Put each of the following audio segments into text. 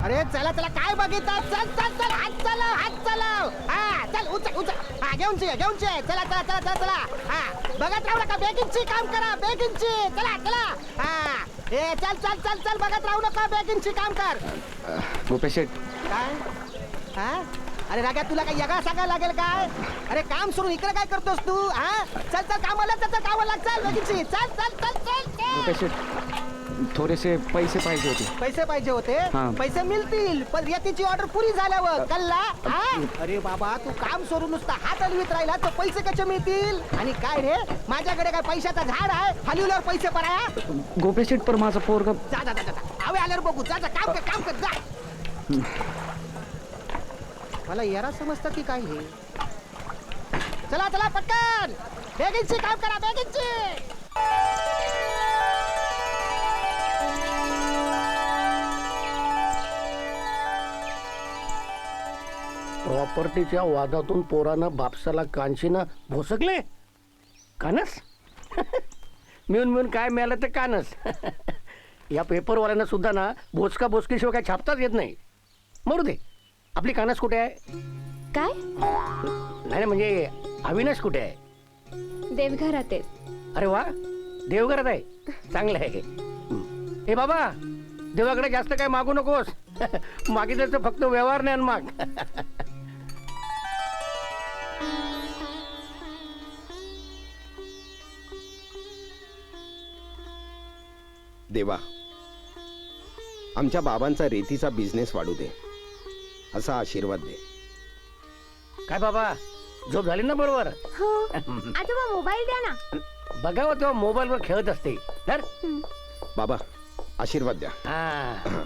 अरे चला चला काय बघितलं, चल चल चल, हात चालव हात चालव, हा चल उचल उचल, हा घेऊन चला चला चला चला चला, हा बघत राहू नका, बेगिनची काम करा, बेगिनची, चला चला, हा ए चल चल चल चल, बघत राहू नका, बेगिनची काम कर. गोपे शेठ, काय हा, अरे राग्या तुला काय यगा सांगायला लागेल काय? अरे काम सोडून इकडे काय करतोस तू? हा चल चल कामाला, चल कामाला, चल बेगिनची, चल चल चल चल. गोपे शेठ, थोडेसे पैसे पाहिजे होते. पैसे पाहिजे होते? हां. पैसे मिळतील पण रेतीची ऑर्डर पुरी झाल्यावर. कल्ला हा? अरे बाबा तू काम सोडून नुसता हात हलवीत राहिला तर पैसे कसे मिळतील? आणि काय रे, माझ्याकडे काय पैशाचा झाड आहे हलवल्यावर पैसे पडाया? गोपे शेठ, पर माझं पोरग. जा जा जा जा, आवे आल्यावर बघू, जा जा काम कर जा. मला यारा समजतं की काय हे? चला चला पटकन, बेगिनची काम करा, बेगिनची. प्रॉपर्टीच्या वादातून पोरानं बापसाला कानशीनं भोसकले. कानस मिळून मिळून काय मिळालं ते कानस. या पेपरवाल्यांना सुद्धा ना भोसका भोसकीशिवाय काय छापताच येत नाही. मरू दे, आपली कानस कुठे आहे? काय? नाही म्हणजे अविनाश कुठे आहे? देवघरात आहे. अरे वा, देवघरात आहे, चांगलं आहे. हे बाबा, देवाकडे जास्त काय मागू नकोस. मागितलं तर फक्त व्यवहार नाही माग. देवा, आमच्या बाबांचा रेतीचा बिझनेस वाढू दे, असा आशीर्वाद दे. काय बाबा, झोप झाली ना बरोबर? हो. आजोबा मोबाईल द्या ना. बघावं तेव्हा मोबाईलवर खेळत असते. तर बाबा आशीर्वाद द्या. हा,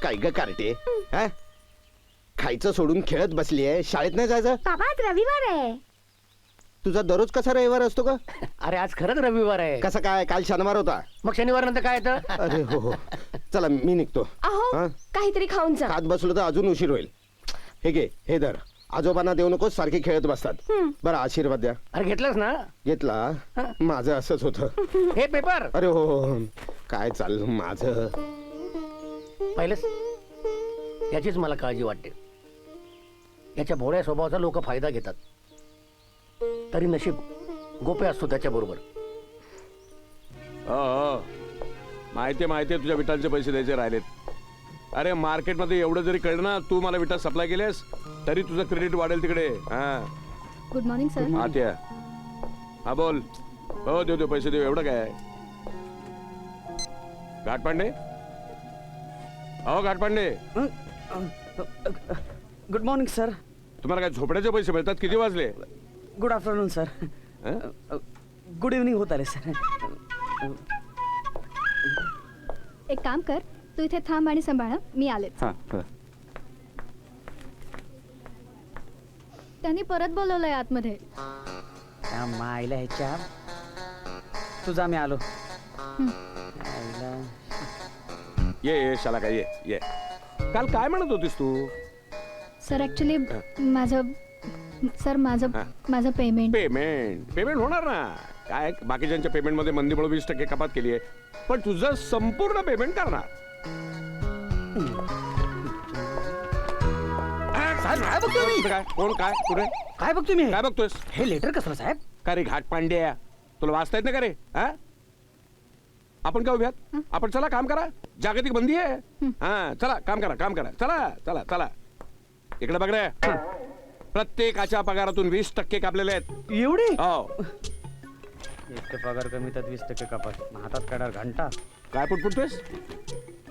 काय ग कार्टे, हा? खायचं सोडून खेळत बसली आहे, शाळेत नाही जायचं? बाबा आज रविवार आहे. तुझा दररोज कसा रविवार असतो का? अरे आज खरंच रविवार आहे. कसा काय, काल शनिवार होता. मग शनिवार नंतर काय येतं? अरे हो हो, चला मी निघतो. अहो हा? काहीतरी खाऊन जा. खात बसलो तर अजून उशीर होईल. हे घे, हे धर. आजोबांना देऊ नकोस, सारखे खेळत बसतात. बरं आशीर्वाद द्या. अरे घेतलंस ना? घेतला. माझं असंच होतं. हे पेपर अरे हो हो, काय चाललं माझं. पाहिलंस, याचीच मला काळजी वाटते. याच्या भोळ्या स्वभावाचा लोक फायदा घेतात. तरी नशीब गोपे असतो त्याच्या बरोबर. माहिती तुझ्या विटांचे पैसे द्यायचे राहिलेत. अरे मार्केटमध्ये एवढं जरी कळलं ना, तू मला विटा सप्लाय केलेस तरी तुझं क्रेडिट वाढेल तिकडे. हा गुड मॉर्निंग सर. आत या. हा बोल. हो देऊ पैसे देऊ, एवढं काय. घाटपांडे, अहो घाटपांडे. Good morning sir. तुम्हाला काय झोपड्याचे पैसे मिळतात? किती वाजले? Good afternoon sir. Good evening होत आले सर. एक काम कर, तू इथे थांब आणि सांभाळ, मी आलेच. त्यांनी परत बोलवलंय आतमध्ये. मायला ह्याच्या तुझा मी आलो. ये शाला काय, ये. काल काय म्हणत होतीस तू? सर ऍक्च्युली माझं पेमेंट होणार ना. काय बाकीच्यांच्या पेमेंट मध्ये मंदीमुळे 20% कपात केली आहे, पण तुझं संपूर्ण पेमेंट करणार. काय बघतोय मी? काय कोण काय कुठे काय बघतोय मी? काय बघतोयस? हे लेटर कसलं साहेब? का रे घाटपांड्या, तुला वाचता येत नाही का रे? हा, आपण काय उभ्यात? आपण चला काम करा, जागतिक बंदी आहे. हा चला काम करा. चला चला चला, इकडे बघ रे. प्रत्येकाच्या पगारातून 20% कापलेले आहेत. एवढी? हो. इतके पगार कमी तर 20% कपात. हातात काढणार घंटा. काय पुटपुटतोयस?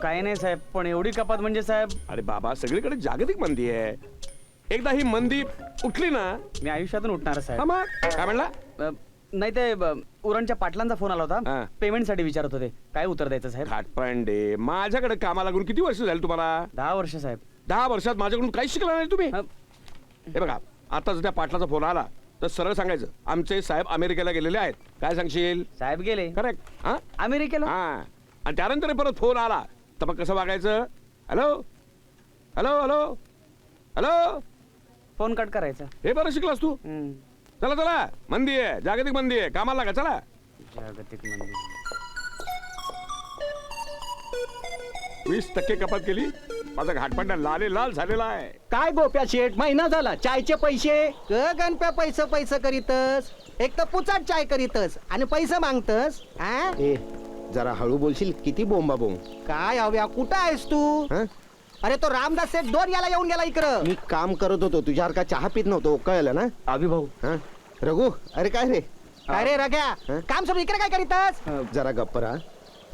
काय नाही साहेब, पण एवढी कपात म्हणजे साहेब. अरे बाबा, सगळीकडे जागतिक मंदी आहे. एकदा ही मंदी उठली ना, मी आयुष्यातून उठणार हा साहेब. मग काय म्हणला? नाही ते उरणच्या पाटलांचा फोन आला हा. होता. पेमेंटसाठी विचारत होते. काय उत्तर द्यायचं साहेब? घाटपांडे, माझ्याकडे कामाला लागून किती वर्ष झाली तुम्हाला? 10 वर्ष साहेब. 10 वर्षात माझ्याकडून काहीच शिकला नाही तुम्ही. अ, हे बघा, आता जर त्या पाटलाचा फोन आला तर सरळ सांगायचं आमचे साहेब अमेरिकेला गेलेले आहेत. काय सांगशील? साहेब गेले करेक्ट. हा अमेरिकेला. हा, आणि त्यानंतर परत फोन आला तर मग कसं वागायचं? Hello hello hello hello, phone cut करायचा. हे बरं शिकलास तू. चला चला, मंदी आहे, जागतिक मंदी आहे, कामाला लागा. चला. जागतिक मंदी. 20% कपात केली, माझा घाटपट्टा लाले लाल झालेला आहे. काय गोप्या शेठ महिना झाला चायचे पैसे ग गणप्या पैसे पैसे करीतस एक तर पुचाट चाय करीतस आणि पैसे मागतस हा ए जरा हळू बोलशील, किती बोंबा बोंब. काय हव्या कुठं आहेस तू हं? अरे तो रामदास सेठ 2 याला येऊन गेला इकडं मी काम करत होतो, तुझ्यासारखा चहा पित नव्हतो, कळलं ना. अभिभाऊ हं? रघु, अरे काय रे, अरे रग्या हं? काम सोडून इकडे काय करीतस जरा गप्प राहा.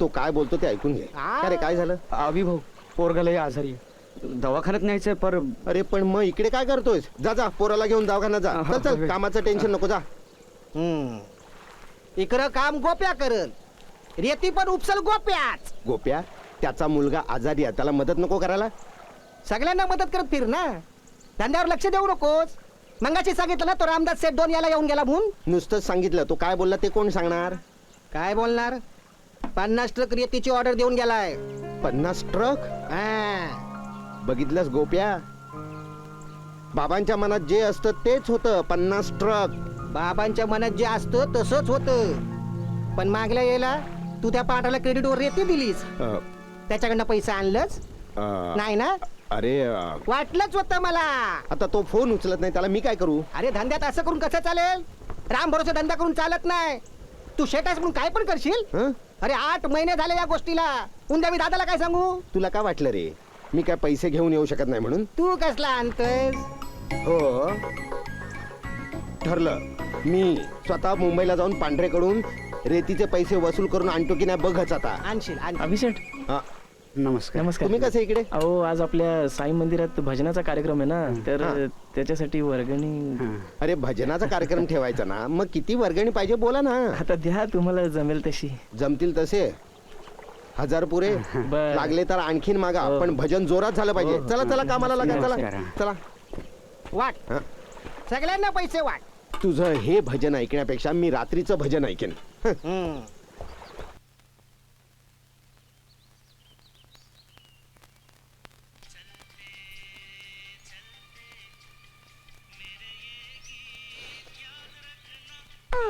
तो काय बोलतो ते ऐकून घे. आ. अरे काय झालं. अभिभाऊ पोरगाला आजारी आहे. दवाखान्यात न्यायचंय पर अरे पण मग इकडे काय करतोयस. जा जा पोराला घेऊन दवाखान्यात जा. चल चल, कामाचं टेन्शन नको, जा. इकडं काम गोप्या करल रेती पण उपसल गोप्याच गोप्या, त्याचा मुलगा आजारी आहे, त्याला मदत नको करायला. सगळ्यांना मदत करत फिर ना धंद्यावर लक्ष देऊ नकोस. मंगाशी सांगितलं ना तो रामदास सेठ 2 याला येऊन गेला म्हणून. नुसतंच सांगितलं, तो काय बोलला ते कोण सांगणार. काय बोलणार 50 ट्रक रेतीची ऑर्डर देऊन गेलाय 50 ट्रक. हा. बघितलंस गोप्या, बाबांच्या मनात जे असतं तेच होतं. 50 ट्रक. बाबांच्या मनात जे असतं तसंच होतं. पण मागल्या यायला तू त्या पाटाला क्रेडिटवर रेती दिलीस, अ, त्याच्याकडनं पैसे आणलंच अ, नाही ना. अरे वाटलंच होतं मला. आता तो फोन उचलत नाही, त्याला मी काय करू. अरे धंद्यात असं करून कसं चालेल. राम भरोसा धंदा करून चालत नाही. तू शेटास म्हणून काय पण करशील. हं? अरे 8 महिने झाले या गोष्टीला. उद्या मी दादाला काय सांगू. तुला काय वाटलं रे, मी काय पैसे घेऊन येऊ शकत नाही म्हणून. तू कसला आणतोस. हो ठरलं, मी स्वतः मुंबईला जाऊन पांढरेकडून रेतीचे पैसे वसूल करून आणतो की नाही बघच आता. आणशील आणशील. अभिषेक हा, नमस्कार नमस्कार तुम्ही कसे इकडे. अहो आज आपल्या साई मंदिरात भजनाचा कार्यक्रम आहे ना, तर हा. त्याच्यासाठी वर्गणी अरे भजनाचा कार्यक्रम ठेवायचा ना, मग किती वर्गणी पाहिजे बोला ना. आता द्या तुम्हाला जमेल तशी. जमतील तसे 1000 पुरे. बरं. लागले तर आणखीन मागा, हो. पण भजन जोरात झालं पाहिजे. चला चला कामाला लागा. चला नमस्कार. चला. वाट हा. सगळ्यांना पैसे वाट. तुझं हे भजन ऐकण्यापेक्षा मी रात्रीचं भजन ऐकेन. हम्म.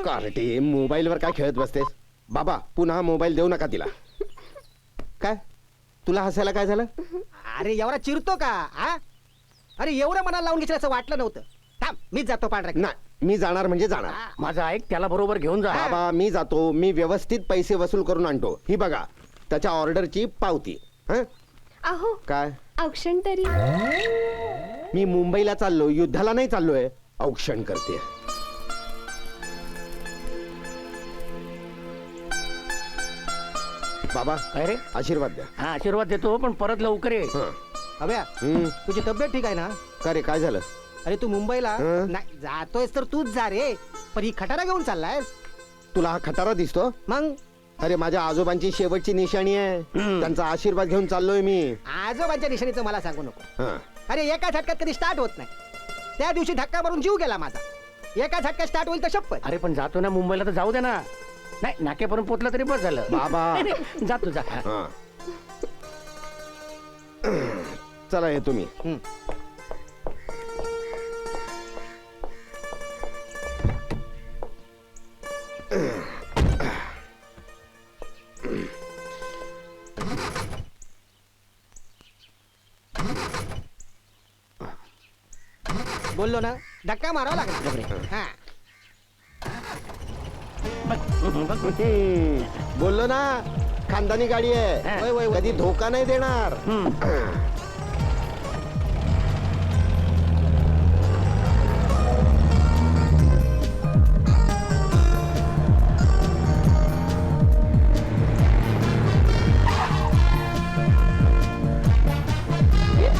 कार्टे, मोबाईलवर काय खेळत बसतेस. बाबा पुन्हा मोबाईल देऊ नका तिला. काय तुला हसायला काय झालं. अरे एवढा चिरतो का हा. अरे एवढं मनाला लावून घेतलं असं वाटलं नव्हतं. थांब मीच जातो पांढरा. नाही, मी जाणार म्हणजे जाणार. माझं ऐक, त्याला बरोबर घेऊन जा. बाबा मी जातो, मी व्यवस्थित पैसे वसूल करून आणतो. ही बघा त्याच्या ऑर्डरची पावती. हं? अहो काय औक्षण तरी. मी मुंबईला चाललो, युद्धाला नाही चाललोय. औक्षण करते. बाबा काय रे. आशीर्वाद द्या. हा आशीर्वाद देतो, पण परत लवकर ये. हं. हव्या हं. तुझी तब्येत ठीक आहे ना. का रे काय झालं. अरे तू मुंबईला हं? नाही जातोयस तर तूच जा रे. पण ही खटारा घेऊन चाललायस तुला हा खटारा दिसतो. मग. अरे माझ्या आजोबांची शेवटची निशाणी आहे. त्यांचा आशीर्वाद घेऊन चाललोय मी. आजोबांच्या निशाणीचं मला सांगू नको. हं. अरे एका झटक्यात कधी स्टार्ट होत नाही. त्या दिवशी धक्का मारून जीव गेला माझा. एका झटक्यात स्टार्ट होईल तर शपथ. अरे पण जातो ना मुंबईला, तर जाऊ दे ना. नाही नाक्यापर्यंत पोचला तरी बस झालं. बाबा. नाही, नाही, जातो जा. हं. चला येतो मी. हं. बोललो ना धक्का मारावा लागला. हा. बोललो ना, खानदानी गाडी आहे. वय, वय, वय. कधी धोका नाही देणार.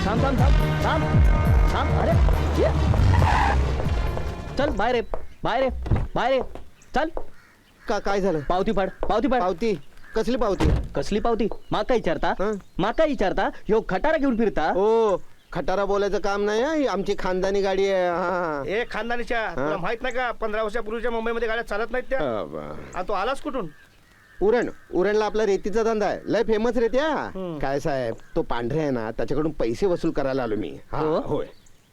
थांब थांब थांब थांब थांब. अरे ये. चल बाहेर ये, बाहेर ये, बाहेर ये. चल का काय झालं. पावती फाड, पावती फाड. पावती कसली पावती. कसली पावती. माका विचारता, हं? माका विचारता. ह्यो खटारा घेऊन फिरता. हो खटारा बोलायचं काम नाही हं. ही आमची खानदानी गाडी आहे. हा. ए खानदानीच्या तुला माहित नाही का 15 वर्षापूर्वीच्या मुंबईमध्ये गाड्या चालत नाहीत त्या. आणि तो आलास कुठून. उरणला आपला रेतीचा धंदा आहे. लय फेमस रेत्या. काय साहेब, तो पांढरे आहे ना, त्याच्याकडून पैसे वसूल करायला आलो मी. हा, हो? होय.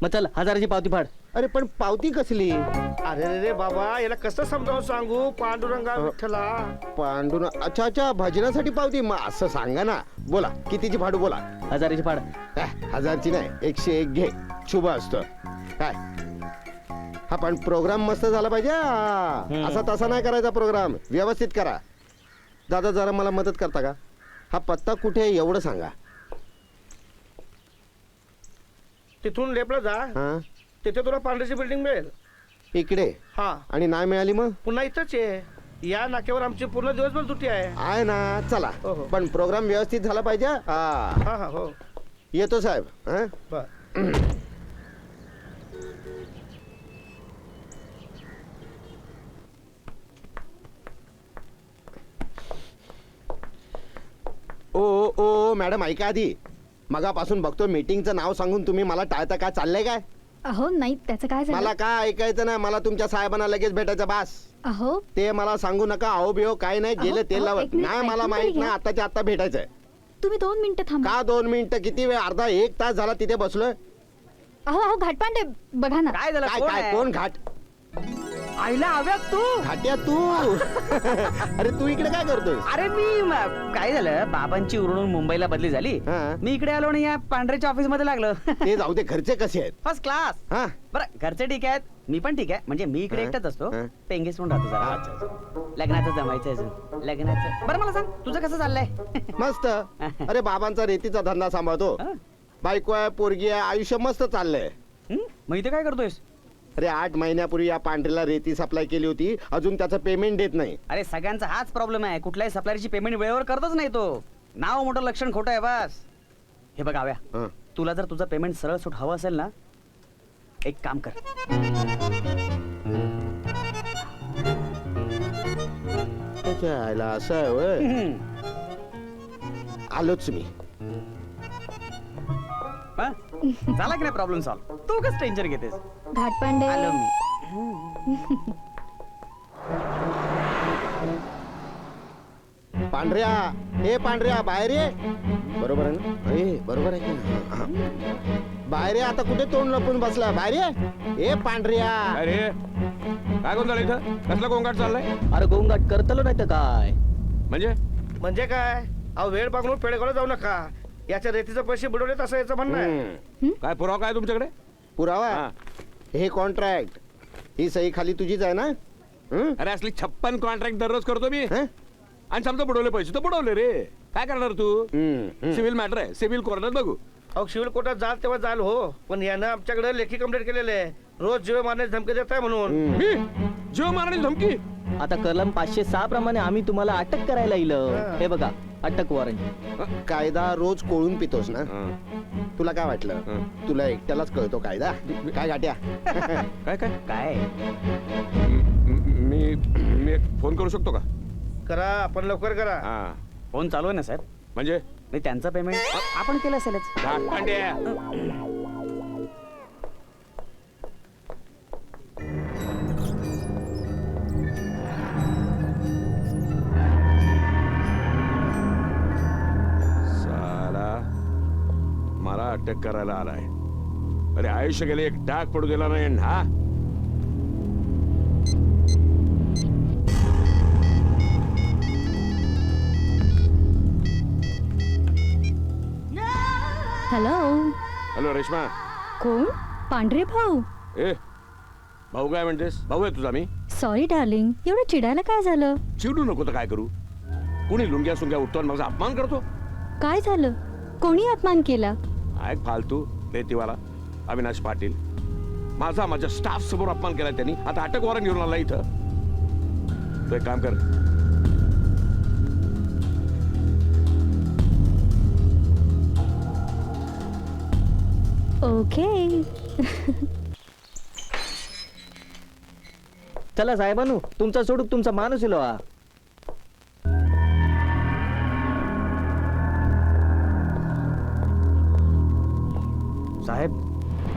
मग चल 1000ची पावती फाड. अरे पण पावती कसली? अरे रे रे बाबा याला कसं समजावून सांगू पांडुरंगा विठ्ठला. अच्छा अच्छा भजनासाठी पावती. मग असं सांगा ना. बोला कितीची फाडू बोला. 1000ची फाड. 1000ची नाही 101 घे. शुभ असतं काय. हा पण प्रोग्राम मस्त झाला पाहिजे हा. असा तसा नाही करायचा प्रोग्राम. व्यवस्थित करा. दादा जरा मला मदत करता का? हा पत्ता कुठे आहे एवढं सांगा. तिथून लेपला जा हा तिथे तुला पांढरीची बिल्डिंग मिळेल. इकडे. हा आणि नाही मिळाली मग? पुन्हा इथंच आहे. या नाक्यावर आमची पूर्ण दिवसभर दुटी आहे. आहे ना. चला हो, हो. पण प्रोग्राम व्यवस्थित झाला पाहिजे हा. हा हा हो येतो साहेब. हा बर. ओ मॅडम ऐका आधी. मगापासून बघतो मीटिंगचं नाव सांगून तुम्ही मला टाळता. काय चाललंय काय? अहो नाही त्याचं काय झालं? मला काय ऐकायचं नाही. मला तुमच्या साहेबांना लगेच भेटायचं बास. अहो ते मला सांगू नका. अहो बिहो काय नाही. गेले तेल अहो, लावत एक मिनिट, नाही. मला ऐकून माहित तरी नाही. घ्या. आताच्या आता भेटायचंय. तुम्ही 2 मिनिटं थांबा. का 2 मिनिटं? किती वेळ? अर्धा 1 तास झाला तिथे बसलोय. अहो घाटपांडे बघा ना. काय झालं? काय कोण काय आहे? कोण घाट? आईला हव्या तू. घाट्या तू. अरे तू इकडे काय करतोय? अरे काय झालं, बाबांची उरणून मुंबईला बदली झाली. हा. मी इकडे आलो आणि या पांढऱ्याच्या ऑफिस मध्ये लागलो. ते जाऊ दे. घरचे कसे आहेत? First class. हा बरं घरचे ठीक आहेत. मी पण ठीक आहे. म्हणजे मी इकडे हा, एकटाच असतो. हा. पेंगेस म्हणून राहतो जरा. लग्नाचं जमायचं अजून. लग्नाचं बरं मला सांग तुझं कसं चाललंय? मस्त. अरे बाबांचा रेतीचा धंदा सांभाळतो. हा. बायको आहे, पोरगी आहे. आयुष्य मस्त चाललंय. मग इथे काय करतोयस? अरे 8 महिन्यापूर्वी या पांढरीला रेती सप्लाय केली होती. अजून त्याचं पेमेंट देत नाही. अरे सगळ्यांचा हाच प्रॉब्लेम आहे. कुठल्याही सप्लायरची पेमेंट वेळेवर करतच नाही तो. नाव मोठं लक्षण खोटं आहे बस. हे बघ आव्या, हा. तुला जर तुझं पेमेंट सरळ सूट हवं असेल ना, एक काम कर. त्याच्या आईला असं आहे होय. आलोच मी. हा? झाला की नाही प्रॉब्लेम सॉल्व? तू कसं टेन्शन घेतेस? घाटपांडे आलो मी. पांढऱ्या. हे पांढऱ्या बाहेर ये. बरोबर आहे ना? ए बरोबर आहे की नाही? हा. बाहेर ये. आता कुठे तोंड लपून बसला? बाहेर ये. ए पांढऱ्या. अरे काय कोण झालं इथं? कसला गोंगाट चाललाय? अरे गोंगाट करतलो नाही तर काय? म्हणजे काय अहो वेळ बघून पेडगावला जाऊ नका. याच्या रेतीचे पैसे बुडवलेत असं याचं म्हणणं आहे. हम्म. काय पुरावा काय तुमच्याकडे? पुरावा. हा. हे कॉन्ट्रॅक्ट. ही सही खाली तुझीच आहे ना? हं? अरे असली 56 कॉन्ट्रॅक्ट दररोज करतो मी. हं? आणि समजा बुडवले पैसे तर बुडवले रे. काय करणार तू? हं, हं. सिव्हिल मॅटर आहे. सिव्हिल कोर्टात बघू. अहो सिव्हिल कोर्टात जाल तेव्हा जाल हो. पण यानं आमच्याकडे लेखी कंप्लेंट केलेले आहे. रोज जीव मारण्याची धमकी देत आहे म्हणून. हं. मी जीव मारण्याची धमकी? आता कलम 506 प्रमाणे आम्ही तुम्हाला अटक करायला येईल. हे बघा अटक वॉरंट. कायदा रोज कोळून पितोस ना? हं. तुला काय वाटलं? हं. तुला एकट्यालाच कळतो कायदा? काय गाट्या? काय काय काय? मी एक फोन करू शकतो का? करा आपण लवकर करा. हा फोन चालू आहे ना साहेब? म्हणजे मी त्यांचं पेमेंट आपण केलं असेलच. घाटपांड्या. साला मला अटक करायला आलाय. अरे आयुष्य गेले एक डाग पडू दिला नाही ना. Hello hello Reshma. कोण? पांढरे भाऊ. ए भाऊ काय म्हणतेस? भाऊ आहे तुझा मी. सॉरी डार्लिंग एवढं चिडायला काय झालं? चिडू नको तर काय करू? कुणी लुंग्या सुंग्या उठतो आणि माझा अपमान करतो. काय झालं? कोणी अपमान केला? एक फालतू रेतीवाला अविनाश पाटील. माझ्या स्टाफ समोर अपमान केला त्यांनी. आता अटक वॉरंट घेऊन आला इथं. तू एक काम कर. ओके चला साहेबांनो तुमचा सोडूक तुमचा माणूस इलो. साहेब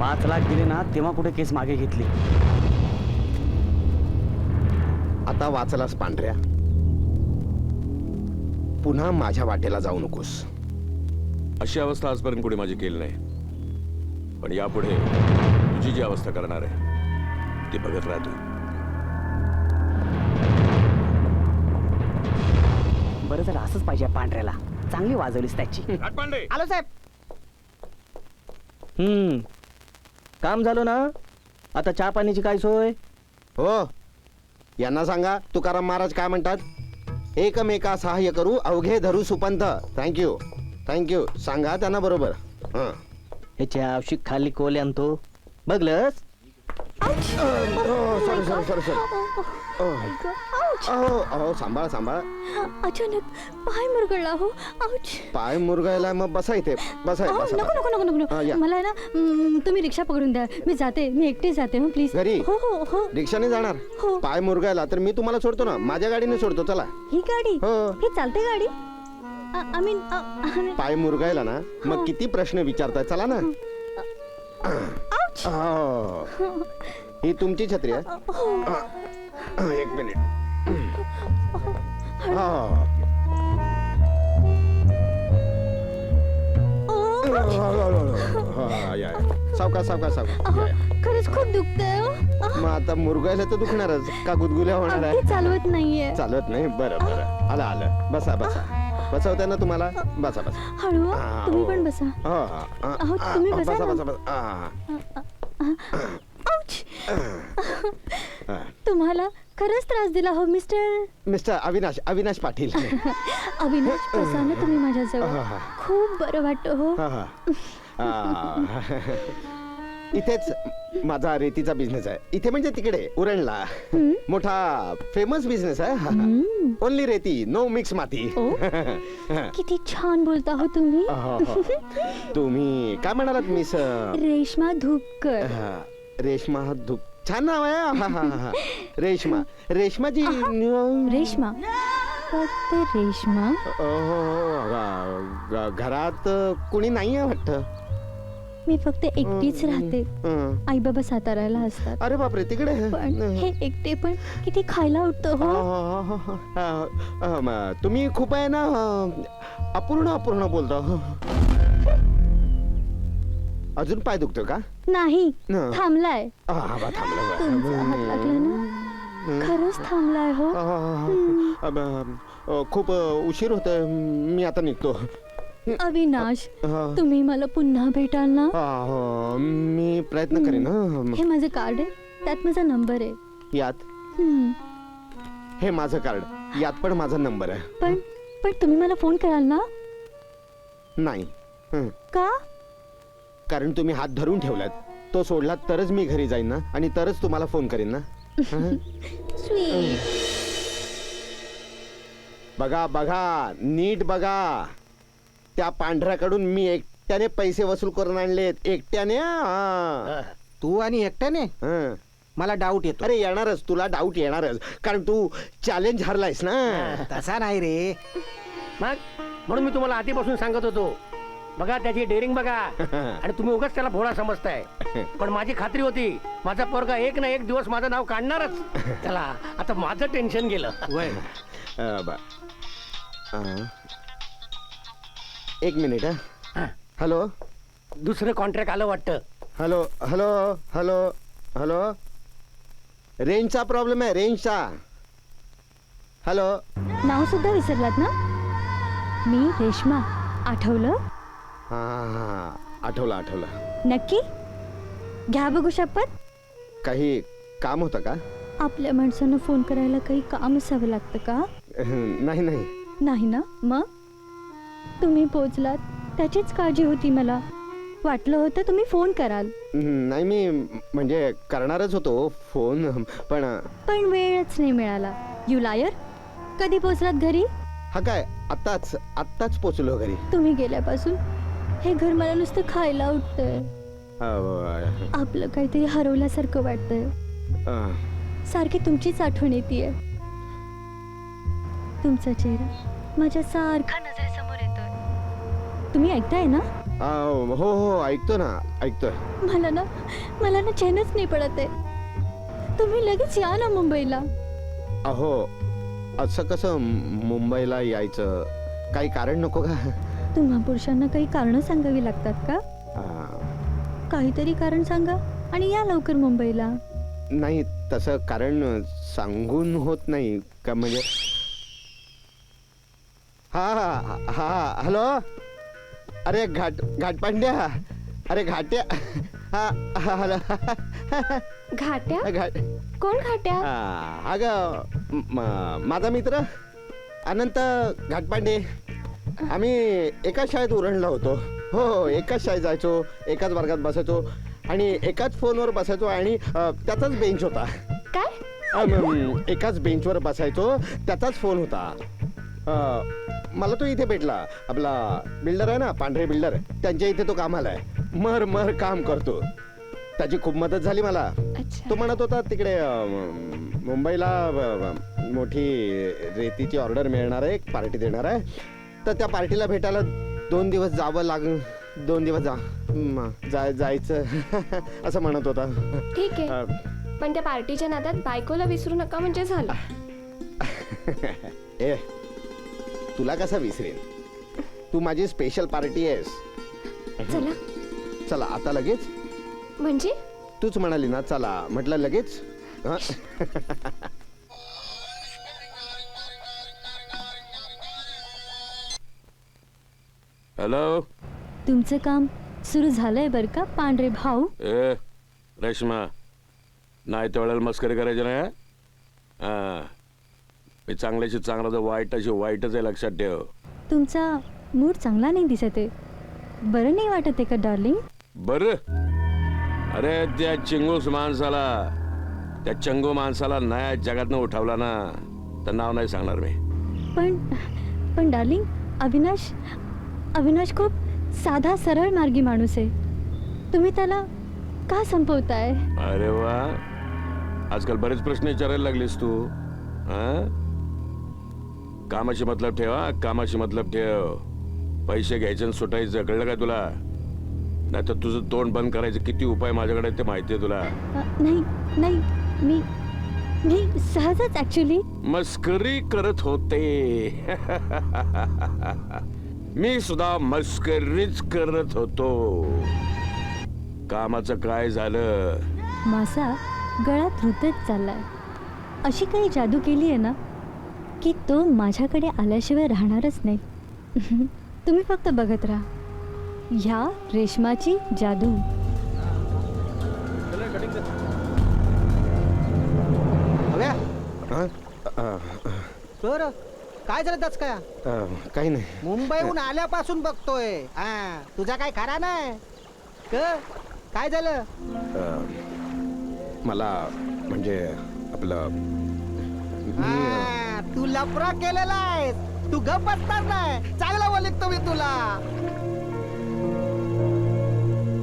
5 लाख दिले ना तेव्हा कुठे केस मागे घेतली. आता वाचलास पांढऱ्या. पुन्हा माझ्या वाटेला जाऊ नकोस. अशी अवस्था आजपर्यंत कोणी माझी केली नाही. पण यापुढे तुझी जी अवस्था करणार आहे ती बघत राहतो. बरं झालं असंच पाहिजे पांढऱ्याला. चांगली वाजवलीस त्याची. घाटपांडे आलो साहेब. काम झालं ना? आता चहा पाण्याची काय सोय? हो, यांना सांगा तुकाराम महाराज काय म्हणतात. एकमेका सहाय्य करू अवघे धरू सुपंथ. Thank you thank you. सांगा त्यांना बरोबर. हं. ह्याची आवश्यक खाली कोल आणतो बघलस. Sorry sorry sorry sorry. अहो सांभाळ सांभाळ. अचानक पाय मुरगळला हो. आउच. पाय मुरगायला मग बसा इथे. बसा अहो, बसा. नको नको नको नको हा, या. मला ना तुम्ही रिक्षा पकडून द्या. मी जाते. मी एकटी जाते हो प्लीज. घरी? हो हो हो. रिक्षाने जाणार. हो. पाय मुरगायला तर मी तुम्हाला सोडतो ना. माझ्या गाडीने सोडतो. चला. ही गाडी हो. ही चालते गाडी. आय मीन पाय मुरगायला ना मग किती प्रश्न विचारताय. चला ना. हो. ही तुमची छत्री आहे. एक मिनिट. सावकाश सावकाश सावकाश. खरंच खूप दुखतंय हो. मग आता मुरगायला तर दुखणारच का गुदगुल्या होणार अगदी आहे. चालवत नाहीये. चालत नाही. बरं बरं. आलं आलं. बसा बसा. बसवते ना तुम्हाला. बसा बसा. हळू हा, हा. तुम्ही हो. पण बसा. अहो, तुम्ही बसा बसा ना. बसा बसा. आउच. तुम्हाला खरंच त्रास दिला हो मिस्टर. मिस्टर अविनाश अविनाश पाटील. अविनाश बसा ना तुम्ही माझ्याजवळ. खूप बरं वाटतं हो. हा, हा. इथेच माझा रेतीचा बिझनेस आहे. इथे म्हणजे तिकडे उरणला मोठा फेमस बिझनेस आहे. ओनली रेती नो मिक्स माती. किती छान बोलता हो तुम्ही. तुम्ही काय म्हणालात मिस. रेश्मा धुपकर. रेश्मा धूप. छान नाव आहे. हा, हा, हा. रेश्मा रेश्माजी. रेश्मा फक्त रेश्मा. घरात कुणी नाही आहे वाटतं. मी फक्त एकटीच राहते. आई बाबा साताऱ्याला असतात. अरे बापरे तिकडे. पण हे एकटे पण किती खायला उठतं हो. तुम्ही खूप आहे ना अपूर्ण अपूर्ण बोलता. अजून पाय दुखतो का. नाही न. थांबलाय. थांबलं. तुमचा हात लागला ना. खरंच थांबलाय हो. खूप उशीर होतोय. मी आता निघतो. अविनाश तुम्ही मला पुन्हा भेटाल ना. मी प्रयत्न करेन. हे माझं कार्ड आहे. त्यात माझा नंबर आहे. यात हम्म. हे माझं कार्ड. यात पण माझा नंबर आहे. पण पण तुम्ही मला फोन कराल ना. नाही. का. कारण तुम्ही हात धरून ठेवलात. तो सोडलात तरच मी घरी जाईन ना आणि तरच तुम्हाला फोन करीन ना. स्वीट. बघा बघा नीट बघा. त्या पांढऱ्याकडून मी एकट्याने पैसे वसूल करून आणलेत. एकट्याने. तू आणि एकट्याने. मला डाऊट येतो. अरे येणारच. तुला डाऊट येणारच कारण तू चॅलेंज हरलायस ना. तसा नाही रे. मग म्हणून मी तुम्हाला आधीपासून सांगत होतो. बघा त्याची डेअरिंग बघा. आणि तुम्ही उगाच त्याला भोळा समजताय. पण माझी खात्री होती माझा पोरगा एक ना एक दिवस माझं नाव काढणारच. चला आता माझं टेन्शन गेलं. एक मिनिट. हॅलो. दुसरं कॉन्ट्रॅक्ट आलं वाटतं. Hello hello hello hello. रेंजचा प्रॉब्लेम आहे. रेंजचा. हॅलो. नाव सुद्धा विसरलात ना. मी रेश्मा. आठवलं. हा हा आठवलं आठवलं. नक्की घ्या बघू शपथ. काही काम होतं का. आपल्या माणसांना फोन करायला काही काम असावं लागतं का. नाही नाही. नाही ना. मग तुम्ही पोचलात त्याचीच काळजी होती मला. वाटलं होतं तुम्ही फोन कराल. नाही मी म्हणजे करणारच होतो फोन पण वेळच नाही मिळाला. यू लायर. कधी पोचलात घरी. हा काय आत्ताच आत्ताच पोचलो घरी. तुम्ही गेल्यापासून हे घर मला नुसतं खायला उठतंय. आपलं काहीतरी हरवल्यासारखं वाटतंय. सारखी तुमचीच आठवण येतेय. तुमचा चेहरा माझ्या सारखा नजरेसमोर येतोय. तुम्ही ऐकताय ना. हो हो ऐकतो ना ऐकतोय. मला ना चैनच नाही पडत आहे. तुम्ही लगेच या ना मुंबईला. अहो असं कसं मुंबईला यायचं. काही कारण नको का. तुम्हा पुरुषांना काही कारण सांगावी लागतात का. काहीतरी कारण सांगा आणि या लवकर मुंबईला. नाही तसं कारण सांगून होत नाही का म्हणजे. हा हा हा हॅलो. अरे घाटपांड्या. अरे घाट्या. हा हॅलो. घाट्या? घाट कोण घाट्या? अगं माझा मित्र अनंत घाटपांडे. आम्ही एकाच शाळेत उरणला होतो. हो एकाच शाळेत जायचो, एकाच वर्गात बसायचो आणि एकाच फोनवर बसायचो आणि त्याचाच बेंच होता. काय? एकाच बेंचवर बसायचो, त्याचाच फोन होता. मला तो इथे भेटला. आपला बिल्डर आहे ना, पांढरे बिल्डर, त्यांच्या इथे तो कामाला आहे. मर काम करतो. त्याची खूप मदत झाली मला. तो म्हणत होता तिकडे मुंबईला मोठी रेतीची ऑर्डर मिळणार आहे, एक पार्टी देणार आहे, तर त्या पार्टीला भेटायला 2 दिवस जावं लागेल. 2 दिवस जायचं असं म्हणत होता. ठीक आहे, पण त्या पार्टीच्या नादात बायकोला विसरू नका म्हणजे झालं. ए तुला कसा विसरेन, तू माझी स्पेशल पार्टी आहेस. चला. चला आता लगेच. म्हणजे तूच म्हणाली ना चला, म्हटलं लगेच. हॅलो. तुमचं काम सुरू झालंय बर का पांढरे भाऊ. ए रेश्मा, नाही त्या वेळेला मस्करी करायची नाही. हा, मी चांगल्याशी चांगला तर वाईटाशी वाईटच आहे, लक्षात ठेव. तुमचा मूड चांगला नाही दिसत आहे. बरं नाही वाटत आहे का डार्लिंग? बरं. अरे त्या चिंगूस माणसाला, त्या चंगू माणसाला नाही जगातनं उठवला ना, तर नाव नाही सांगणार मी. पण डार्लिंग, अविनाश खूप साधा सरळ मार्गी माणूस आहे. तुम्ही त्याला का संपवताय? अरे वा, आजकाल बरेच प्रश्न विचारायला लागलीस तू. कामाशी मतलब ठेव. कामाशी मतलब ठेव. पैसे घ्यायचे आणि सुटायचं, कळलं काय तुला? नाही तर तुझं तोंड बंद करायचं किती उपाय माझ्याकडे ते माहितीये तुला. नाही मी सहजच ऍक्च्युली मस्करी करत होते. मी सुद्धा मस्करीच करत होतो. कामाचं काय झालं? मासा गळ्यात रुतत चाललाय. अशी काही जादू केली आहे ना की तो माझ्याकडे आल्याशिवाय राहणारच नाही. तुम्ही फक्त बघत राहा ह्या रेशमाची जादू. सर काय झालं त्याच काय? काही नाही. मुंबईहून आल्यापासून बघतोय. हा तुझा काय खरा नाही. काय झालं? मला म्हणजे आपलं तू लफरा केलेला आहेस. तू गप बसणार नाही. चांगला बोलतो मी तुला.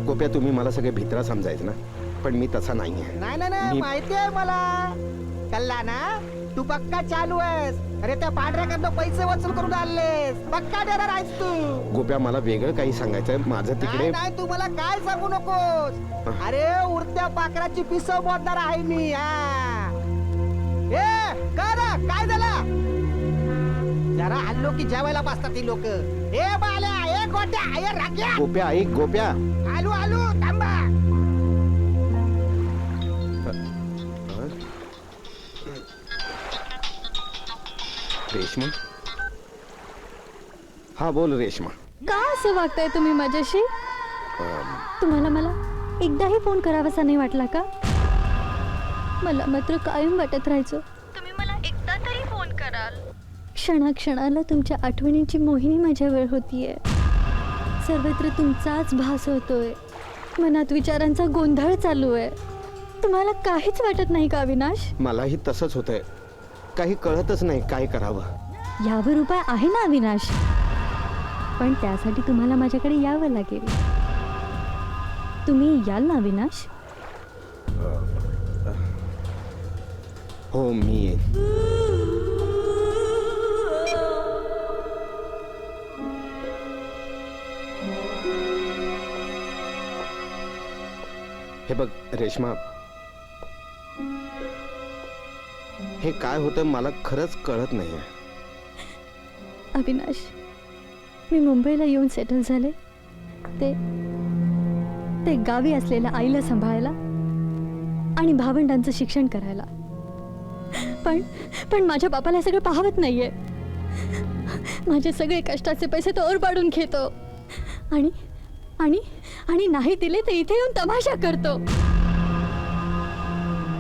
गोप्या तुम्ही मला सगळे भित्रा समजायचं ना, पण मी तसा नाहीये. नाही माहिती आहे मला. कल्ला ना तू पक्का चालू आहेस. अरे त्या पांढऱ्याकडनं पैसे वसूल करून आणलेस. पक्का देणार आहेस तू. गोप्या मला वेगळं काही सांगायचंय. माझं तिकडे नाही तू मला काय सांगू नकोस. अरे उडत्या पाखराची पिसव मोडणार आहे मी. काय झालं? जरा हल्लो की जेवायला बसतात ती लोक. ए बाल्या, ए गोट्या, ए राख्या. गोप्या ऐक गोप्या. आलू थांबा. रेश्मा. हा बोल रेश्मा. का असं वागताय तुम्ही माझ्याशी? तुम्हाला मला एकदाही फोन करावासा नाही वाटला का? मला मात्र कायम वाटत राहायचं तुम्ही मला एकदा तरी फोन कराल. क्षणाक्षणाला तुमच्या आठवणींची मोहिनी माझ्यावर होतीये. सर्वत्र तुमचाच भास होतोय. मनात विचारांचा गोंधळ चालू आहे. तुम्हाला काहीच वाटत नाही का अविनाश? मलाही तसंच होतंय. काही कळतच नाही काय करावं. यावर उपाय आहे ना अविनाश, पण त्यासाठी तुम्हाला माझ्याकडे यावं लागेल. तुम्ही याल ना अविनाश? हो मी येईन. हे बघ रेश्मा, हे काय होतं मला खरंच कळत नाहीये. अविनाश, मी मुंबईला येऊन सेटल झाले. ते गावी असलेल्या आईला सांभाळायला आणि भावंडांचं शिक्षण करायला. पण पण माझ्या बापाला सगळं पाहवत नाहीये. माझे सगळे कष्टाचे पैसे तो ओरबाडून घेतो आणि आणि आणि नाही दिले तर इथे येऊन तमाशा करतो.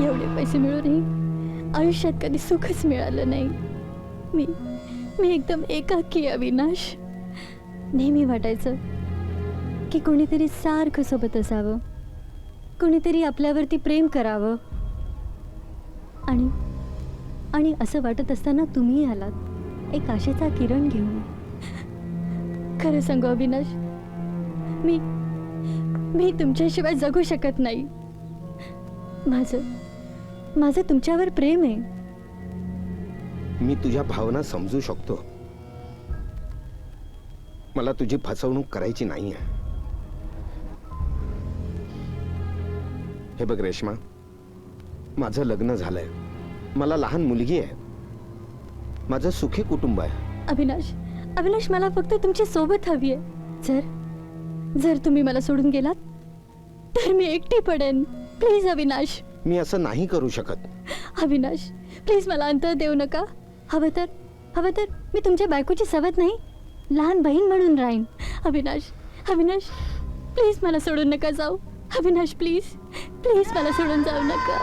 एवढे पैसे मिळूनही आयुष्यात कधी सुखच मिळालं नाही. मी एकदम एकाकी आहे अविनाश. नेहमी वाटायचं की कोणीतरी सारखं सोबत असावं, कोणीतरी आपल्यावरती प्रेम करावं. आणि आणि असं वाटत असताना तुम्ही आलात एक आशेचा किरण घेऊन. खरं सांगू अविनाश, मी तुमच्याशिवाय जगू शकत नाही. माझं तुमच्यावर प्रेम आहे. मी तुझ्या भावना समजू शकतो. मला तुझी फसवणूक करायची नाहीये. हे बघ रेश्मा, माझं लग्न झालंय, मला लहान मुलगी आहे, माझं सुखी कुटुंब आहे. अविनाश मला फक्त तुमची सोबत हवी आहे. जर तुम्ही मला सोडून गेलात तर मी एकटी पडेन. प्लीज अविनाश. मी असं नाही करू शकत. अविनाश प्लीज मला अंतर देऊ नका. हवं तर मी तुमच्या बायकोची सवत नाही, लहान बहीण म्हणून राहीन. अविनाश प्लीज मला सोडून नका जाऊ. अविनाश प्लीज मला सोडून जाऊ नका.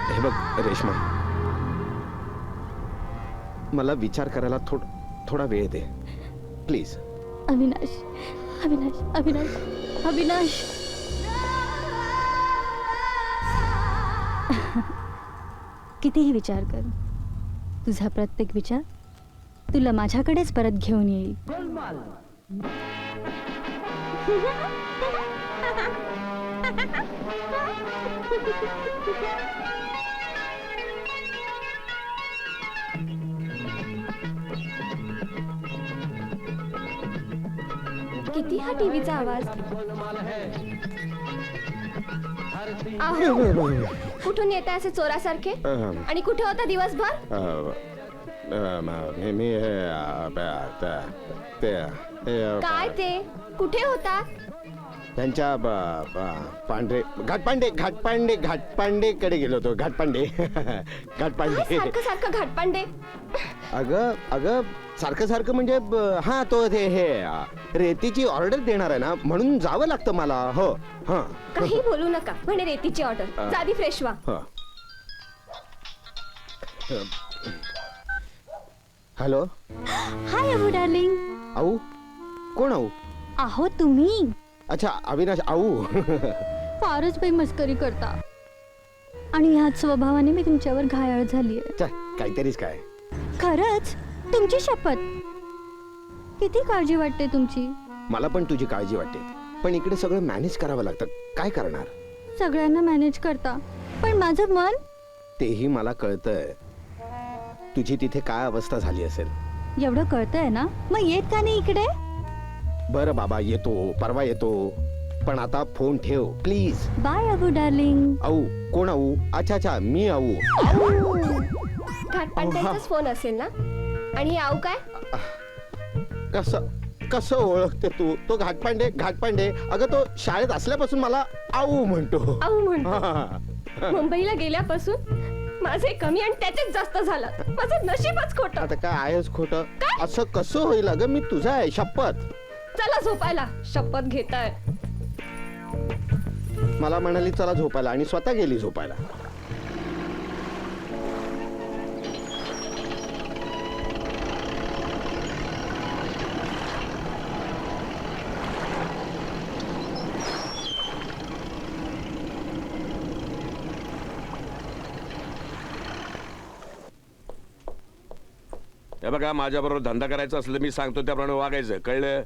हे बघ रेश्मा, मला विचार करायला थोडा वेळ दे प्लीज. अविनाश कितीही विचार कर, तुझा प्रत्येक विचार तुला माझ्याकडेच परत घेऊन येईल. किती हा टीव्हीचा आवाज. अहो, कुठून येत आहे असे चोरासारखे? आणि कुठे होता दिवसभर? काय ते कुठे होता? त्यांच्या घाटपांडे कडे गेलो होतो. घाटपांडे सारखं घाटपांडे. अगं सारखं म्हणजे हा तो हे रेतीची ऑर्डर देणार आहे ना, म्हणून जावं लागतं मला. हो हा. काही बोलू नका. म्हणे रेतीची ऑर्डर. साधी फ्रेश व्हा. हॅलो. हाय अबू डार्लिंग. आऊ? कोण आऊ? आहो तुम्ही. अच्छा अविनाश आऊ. फारच बाई मस्करी करता आणि ह्याच स्वभावाने मी तुमच्यावर घायाळ झालीये. काहीतरीच काय. खरंच तुमची शपथ. किती काळजी वाटते तुमची. मला पण तुझी काळजी वाटते, पण इकडे सगळं मॅनेज करावं लागतं. काय करणार. सगळ्यांना मॅनेज करता, पण माझं मन. तेही मला कळतंय. तुझी तिथे काय अवस्था झाली असेल. एवढं कळतंय ना, मग येत का नाही इकडे. बरं बाबा येतो, परवा येतो, पण आता फोन ठेव प्लीज. Bye Abu darling. आऊ? कोण आऊ? अच्छा मी आऊ. घाटपांड्यांचाच फोन असेल ना. आणि आऊ काय? कसं ओळखते तू? तो घाटपांडे. अगं तो शाळेत असल्यापासून मला आऊ म्हणतो. मुंबईला गेल्यापासून माझे कमी आणि त्याचेच जास्त झालं. माझं नशीबच खोटं. आता काय आहेच खोटं? असं कसं होईल? अगं मी तुझा आहे, शपथ. चला झोपायला. शपथ घेताय. मला म्हणाली चला झोपायला आणि स्वतः गेली झोपायला. हे बघा, माझ्याबरोबर धंदा करायचा असलं मी सांगतो त्याप्रमाणे वागायचं. कळलं?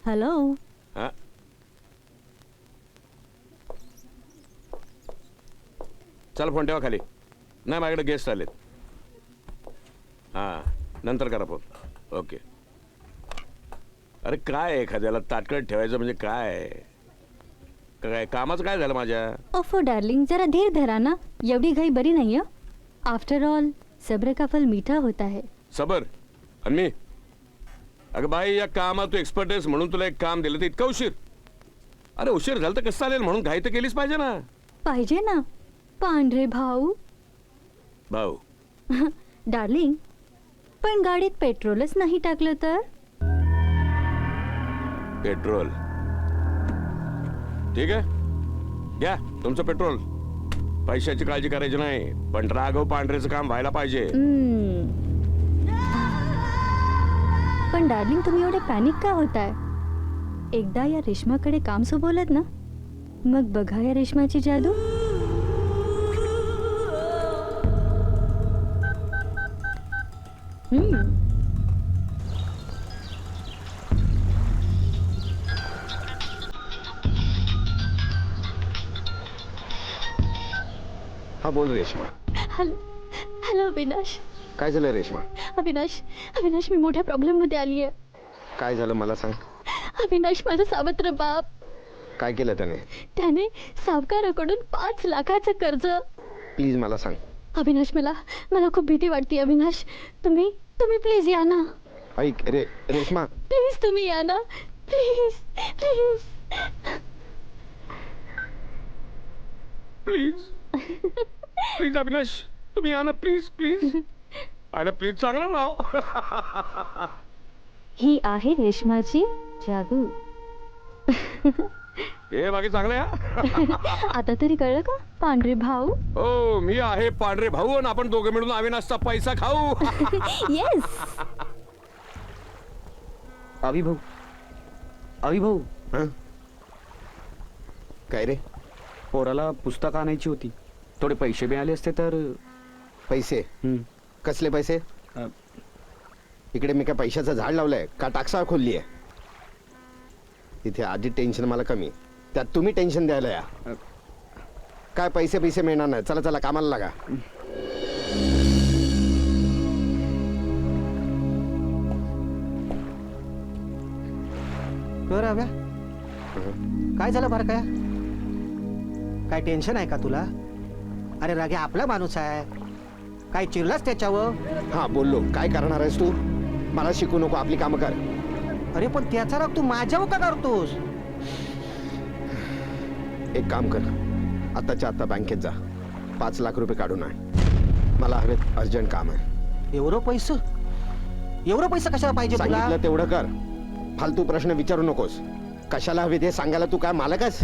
हॅलो. हा, चल फोन ठेवा खाली. नाही, माझ्याकडे गेस्ट आलेत. हा, नंतर करा फोन. ओके. अरे काय एखाद्याला ताटकळत ठेवायचं म्हणजे काय कामाचं काय झालं माझ्या. ओफो डार्लिंग, जरा धीर धरा ना. एवढी घाई बरी नाही. आफ्टर ऑल सब्र का फल मीठा होता है. सबर. आणि मी अगं बाई, या कामात तू एक्सपर्ट आहेस म्हणून तुला एक काम दिलं, तर इतका उशीर. अरे उशीर झाला तर कसं चालेल, म्हणून घाई तर केलीच पाहिजे ना. पाहिजे ना पांढरे भाऊ. भाऊ डार्लिंग, पण गाडीत पेट्रोलच नाही टाकलं तर? पेट्रोल ठीक आहे, घ्या तुमचं पेट्रोल. पैशाची काळजी करायची नाही, पण राघव पांढरेचं काम व्हायला पाहिजे. पण डार्लिंग, तुम्ही एवढे पॅनिक का होताय? एकदा या रेशमाकडे काम सोपवलं ना, मग बघा या रेशमाची जादू. हा बोल रेश्मा. हॅलो अविनाश. काय झालं रेश्मा? अविनाश, अविनाश, मी मोठ्या प्रॉब्लेम मध्ये आली आहे. काय झालं मला सांग. अविनाश, माझा सावत्र बाप, काय केलं त्याने सावकाराकडून 5 लाखाचं कर्ज. प्लीज मला सांग. अविनाश, मला खूप भीती वाटते. अविनाश, तुम्ही प्लीज या ना. ऐक रेश्मा, प्लीज तुम्ही या ना, please please. Please please Avinash, तुम्ही या ना, प्लीज प्लीज. अरे प्लीज चांगला नाव. ही आहे रेशमाची जादू. हे बाकी चांगलं या. आता तरी कळलं का पांढरे भाऊ? हो, मी आहे पांढरे भाऊ आणि आपण दोघे मिळून अविनाशचा पैसा खाऊ. येस. अविभाऊ, अविभाऊ, हं? काय रे? पोराला पुस्तकं आणायची होती. थोडे पैसे मिळाले असते तर. पैसे? कसले पैसे? इकडे मी काय पैशाचं झाड लावलंय का टाकसाळ खोलली आहे? इथे आधी टेन्शन मला कमी, त्यात तुम्ही टेन्शन द्यायला या. काय पैसे मिळणार नाही. चला चला कामाला लागा. राव्या, काय झालं बरं काय? काय टेन्शन आहे का तुला? अरे रागे आपला माणूस आहे, काय चिरलास त्याच्यावर? हा बोललो. काय करणार आहेस तू? मला शिकू नको, आपली कामं कर. अरे पण त्याचा राग तू माझ्यावर का करतोस? एक काम कर, आताच्या आता बँकेत जा, 5 लाख रुपये काढून आण. मला हवेत, अर्जंट काम आहे. एवढं पैसे कशाला पाहिजे तुला? सांगितलं तेवढं कर. फालतू प्रश्न विचारू नकोस. कशाला हवे ते सांगायला तू काय मालकच?